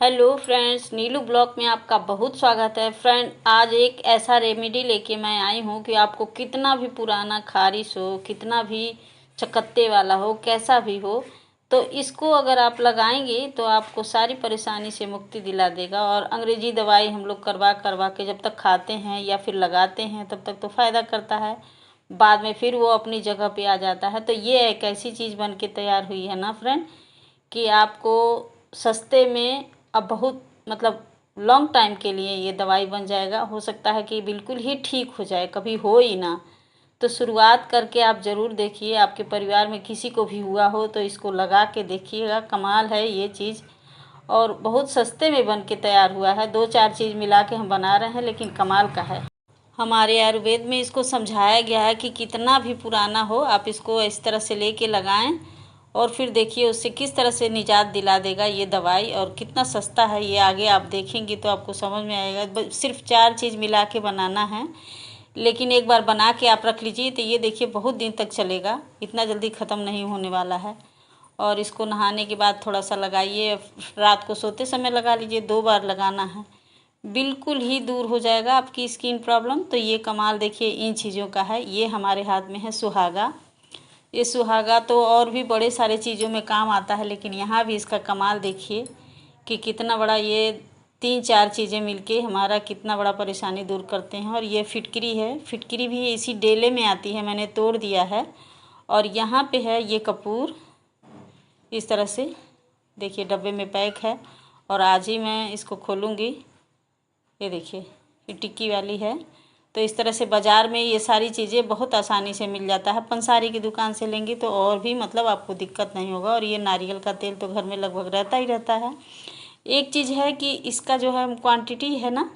Hello friends, नीलू blog में आपका बहुत स्वागत है। फ्रेंड, आज एक ऐसा रेमेडी लेके मैं आई हूँ कि आपको कितना भी पुराना खारिश हो, कितना भी चकत्ते वाला हो, कैसा भी हो, तो इसको अगर आप लगाएंगे तो आपको सारी परेशानी से मुक्ति दिला देगा। और अंग्रेजी दवाई हम लोग करवा करवा के जब तक खाते हैं या फिर लगाते हैं तब तक तो फ़ायदा करता है, बाद में फिर वो अपनी जगह पे आ जाता है। तो ये एक ऐसी चीज़ बन के तैयार हुई है ना फ्रेंड, कि आपको सस्ते में अब बहुत मतलब लॉन्ग टाइम के लिए ये दवाई बन जाएगा। हो सकता है कि बिल्कुल ही ठीक हो जाए, कभी हो ही ना। तो शुरुआत करके आप ज़रूर देखिए, आपके परिवार में किसी को भी हुआ हो तो इसको लगा के देखिएगा। कमाल है ये चीज़, और बहुत सस्ते में बन के तैयार हुआ है। 2-4 चीज़ मिला के हम बना रहे हैं, लेकिन कमाल का है। हमारे आयुर्वेद में इसको समझाया गया है कि कितना भी पुराना हो आप इसको इस तरह से लेके लगाएं, और फिर देखिए उससे किस तरह से निजात दिला देगा ये दवाई, और कितना सस्ता है ये आगे आप देखेंगे तो आपको समझ में आएगा। सिर्फ 4 चीज़ मिला के बनाना है, लेकिन एक बार बना के आप रख लीजिए तो ये देखिए बहुत दिन तक चलेगा, इतना जल्दी ख़त्म नहीं होने वाला है। और इसको नहाने के बाद थोड़ा सा लगाइए, रात को सोते समय लगा लीजिए, 2 बार लगाना है, बिल्कुल ही दूर हो जाएगा आपकी स्किन प्रॉब्लम। तो ये कमाल देखिए इन चीज़ों का है। ये हमारे हाथ में है सुहागा। ये सुहागा तो और भी बड़े सारे चीज़ों में काम आता है, लेकिन यहाँ भी इसका कमाल देखिए कि कितना बड़ा ये 3-4 चीज़ें मिलके हमारा कितना बड़ा परेशानी दूर करते हैं। और ये फिटकरी है, फिटकरी भी इसी डेले में आती है, मैंने तोड़ दिया है। और यहाँ पे है ये कपूर, इस तरह से देखिए डब्बे में पैक है, और आज ही मैं इसको खोलूँगी। ये देखिए ये टिक्की वाली है। तो इस तरह से बाज़ार में ये सारी चीज़ें बहुत आसानी से मिल जाता है। पंसारी की दुकान से लेंगे तो और भी मतलब आपको दिक्कत नहीं होगा। और ये नारियल का तेल तो घर में लगभग रहता ही रहता है। एक चीज़ है कि इसका जो है क्वांटिटी है ना,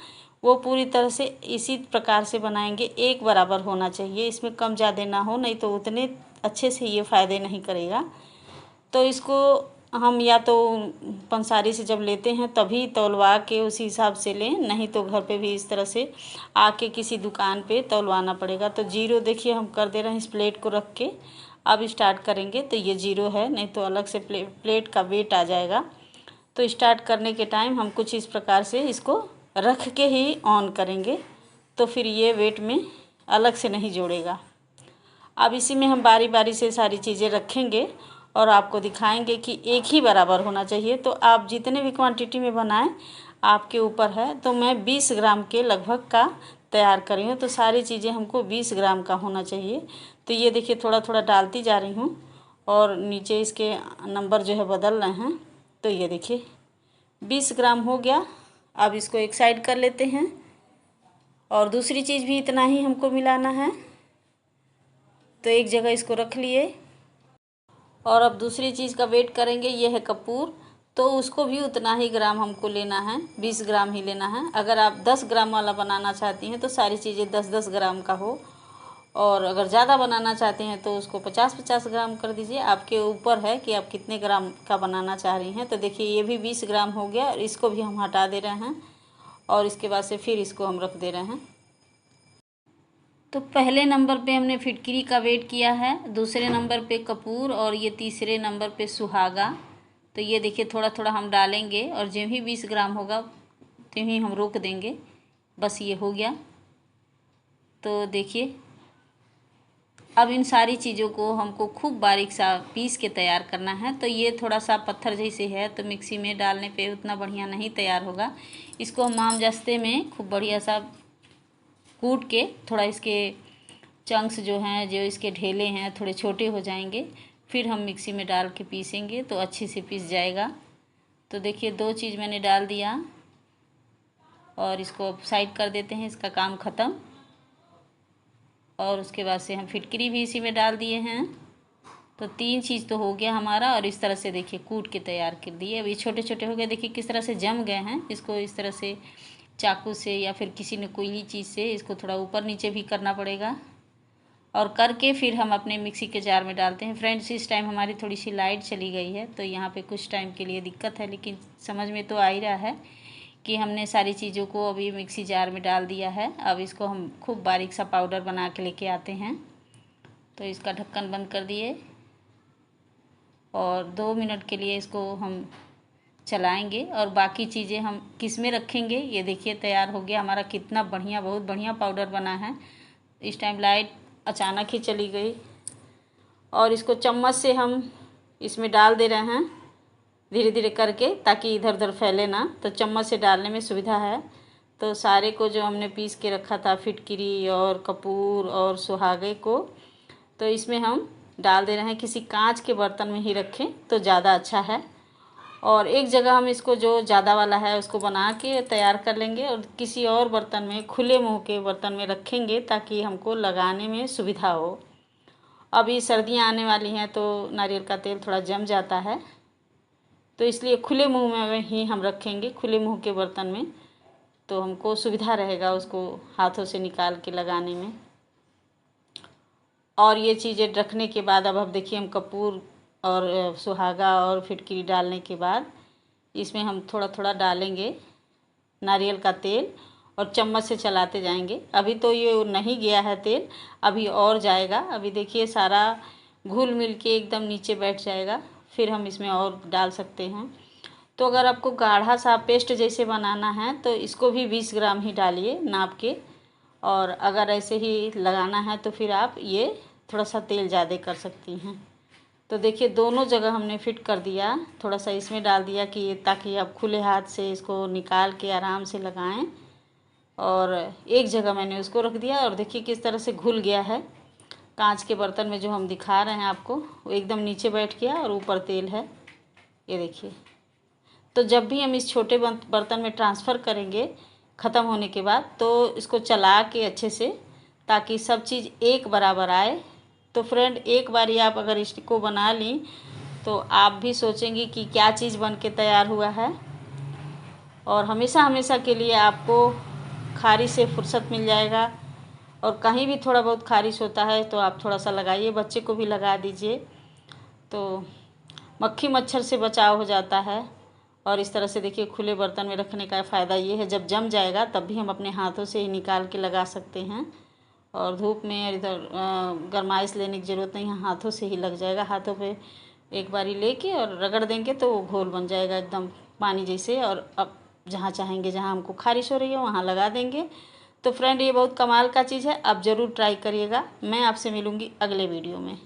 वो पूरी तरह से इसी प्रकार से बनाएंगे, एक बराबर होना चाहिए, इसमें कम ज़्यादा ना हो, नहीं तो उतने अच्छे से ये फ़ायदे नहीं करेगा। तो इसको हम या तो पंसारी से जब लेते हैं तभी तौलवा के उसी हिसाब से लें, नहीं तो घर पे भी इस तरह से आके किसी दुकान पे तौलवाना पड़ेगा। तो जीरो देखिए हम कर दे रहे हैं इस प्लेट को रख के। अब स्टार्ट करेंगे तो ये जीरो है, नहीं तो अलग से प्लेट का वेट आ जाएगा। तो स्टार्ट करने के टाइम हम कुछ इस प्रकार से इसको रख के ही ऑन करेंगे, तो फिर ये वेट में अलग से नहीं जोड़ेगा। अब इसी में हम बारी बारी से सारी चीज़ें रखेंगे और आपको दिखाएंगे कि एक ही बराबर होना चाहिए। तो आप जितने भी क्वांटिटी में बनाएं आपके ऊपर है। तो मैं 20 ग्राम के लगभग का तैयार कर रही हूँ, तो सारी चीज़ें हमको 20 ग्राम का होना चाहिए। तो ये देखिए थोड़ा थोड़ा डालती जा रही हूँ, और नीचे इसके नंबर जो है बदल रहे हैं। तो ये देखिए 20 ग्राम हो गया। अब इसको एक साइड कर लेते हैं, और दूसरी चीज़ भी इतना ही हमको मिलाना है। तो एक जगह इसको रख लिए, और अब दूसरी चीज़ का वेट करेंगे। ये है कपूर, तो उसको भी उतना ही ग्राम हमको लेना है, 20 ग्राम ही लेना है। अगर आप 10 ग्राम वाला बनाना चाहती हैं तो सारी चीज़ें 10-10 ग्राम का हो, और अगर ज़्यादा बनाना चाहते हैं तो उसको 50-50 ग्राम कर दीजिए। आपके ऊपर है कि आप कितने ग्राम का बनाना चाह रही हैं। तो देखिए ये भी 20 ग्राम हो गया, और इसको भी हम हटा दे रहे हैं, और इसके बाद से फिर इसको हम रख दे रहे हैं। तो पहले नंबर पे हमने फिटकरी का वेट किया है, दूसरे नंबर पे कपूर, और ये तीसरे नंबर पे सुहागा। तो ये देखिए थोड़ा थोड़ा हम डालेंगे, और जो ही 20 ग्राम होगा तो ही हम रोक देंगे। बस ये हो गया। तो देखिए अब इन सारी चीज़ों को हमको खूब बारीक सा पीस के तैयार करना है। तो ये थोड़ा सा पत्थर जैसे है, तो मिक्सी में डालने पे उतना बढ़िया नहीं तैयार होगा। इसको हम आमदस्ते में खूब बढ़िया सा कूट के, थोड़ा इसके चंक्स जो हैं, जो इसके ढेले हैं, थोड़े छोटे हो जाएंगे, फिर हम मिक्सी में डाल के पीसेंगे तो अच्छे से पीस जाएगा। तो देखिए 2 चीज़ मैंने डाल दिया, और इसको अब साइड कर देते हैं, इसका काम ख़त्म। और उसके बाद से हम फिटकरी भी इसी में डाल दिए हैं। तो 3 चीज़ तो हो गया हमारा, और इस तरह से देखिए कूट के तैयार कर दिए। अब ये छोटे छोटे हो गए, देखिए किस तरह से जम गए हैं। इसको इस तरह से चाकू से या फिर किसी न कोई चीज़ से इसको थोड़ा ऊपर नीचे भी करना पड़ेगा, और करके फिर हम अपने मिक्सी के जार में डालते हैं। फ्रेंड्स, इस टाइम हमारी थोड़ी सी लाइट चली गई है, तो यहाँ पे कुछ टाइम के लिए दिक्कत है, लेकिन समझ में तो आ ही रहा है कि हमने सारी चीज़ों को अभी मिक्सी जार में डाल दिया है। अब इसको हम खूब बारीक सा पाउडर बना के लेके आते हैं। तो इसका ढक्कन बंद कर दिए, और 2 मिनट के लिए इसको हम चलाएंगे और बाकी चीज़ें हम किस में रखेंगे। ये देखिए तैयार हो गया हमारा, कितना बढ़िया, बहुत बढ़िया पाउडर बना है। इस टाइम लाइट अचानक ही चली गई और इसको चम्मच से हम इसमें डाल दे रहे हैं धीरे धीरे करके, ताकि इधर उधर फैले ना, तो चम्मच से डालने में सुविधा है। तो सारे को जो हमने पीस के रखा था, फिटकिरी और कपूर और सुहागे को, तो इसमें हम डाल दे रहे हैं। किसी कांच के बर्तन में ही रखें तो ज़्यादा अच्छा है। और एक जगह हम इसको जो ज़्यादा वाला है उसको बना के तैयार कर लेंगे और किसी और बर्तन में, खुले मुंह के बर्तन में रखेंगे ताकि हमको लगाने में सुविधा हो। अभी सर्दियां आने वाली हैं तो नारियल का तेल थोड़ा जम जाता है, तो इसलिए खुले मुंह में ही हम रखेंगे, खुले मुंह के बर्तन में, तो हमको सुविधा रहेगा उसको हाथों से निकाल के लगाने में। और ये चीज़ें रखने के बाद अब देखिए हम कपूर और सुहागा और फिटकिरी डालने के बाद इसमें हम थोड़ा थोड़ा डालेंगे नारियल का तेल और चम्मच से चलाते जाएंगे। अभी तो ये नहीं गया है तेल, अभी और जाएगा। अभी देखिए सारा घुल मिल के एकदम नीचे बैठ जाएगा, फिर हम इसमें और डाल सकते हैं। तो अगर आपको गाढ़ा सा पेस्ट जैसे बनाना है तो इसको भी 20 ग्राम ही डालिए नाप के, और अगर ऐसे ही लगाना है तो फिर आप ये थोड़ा सा तेल ज़्यादा कर सकती हैं। तो देखिए दोनों जगह हमने फिट कर दिया, थोड़ा सा इसमें डाल दिया कि ताकि आप खुले हाथ से इसको निकाल के आराम से लगाएं, और एक जगह मैंने उसको रख दिया और देखिए किस तरह से घुल गया है। कांच के बर्तन में जो हम दिखा रहे हैं आपको, वो एकदम नीचे बैठ गया और ऊपर तेल है, ये देखिए। तो जब भी हम इस छोटे बर्तन में ट्रांसफ़र करेंगे ख़त्म होने के बाद, तो इसको चला के अच्छे से, ताकि सब चीज़ एक बराबर आए। तो फ्रेंड एक बारी आप अगर इसको बना ली तो आप भी सोचेंगी कि क्या चीज़ बन के तैयार हुआ है, और हमेशा हमेशा के लिए आपको खारिश से फुर्सत मिल जाएगा। और कहीं भी थोड़ा बहुत खारिश होता है तो आप थोड़ा सा लगाइए, बच्चे को भी लगा दीजिए, तो मक्खी मच्छर से बचाव हो जाता है। और इस तरह से देखिए खुले बर्तन में रखने का फ़ायदा ये है, जब जम जाएगा तब भी हम अपने हाथों से ही निकाल के लगा सकते हैं, और धूप में इधर गरमाइश लेने की ज़रूरत नहीं है, हाथों से ही लग जाएगा। हाथों पे एक बारी लेके और रगड़ देंगे तो वो घोल बन जाएगा एकदम पानी जैसे, और अब जहाँ चाहेंगे, जहाँ हमको खारिश हो रही है वहाँ लगा देंगे। तो फ्रेंड ये बहुत कमाल का चीज़ है, आप ज़रूर ट्राई करिएगा। मैं आपसे मिलूँगी अगले वीडियो में।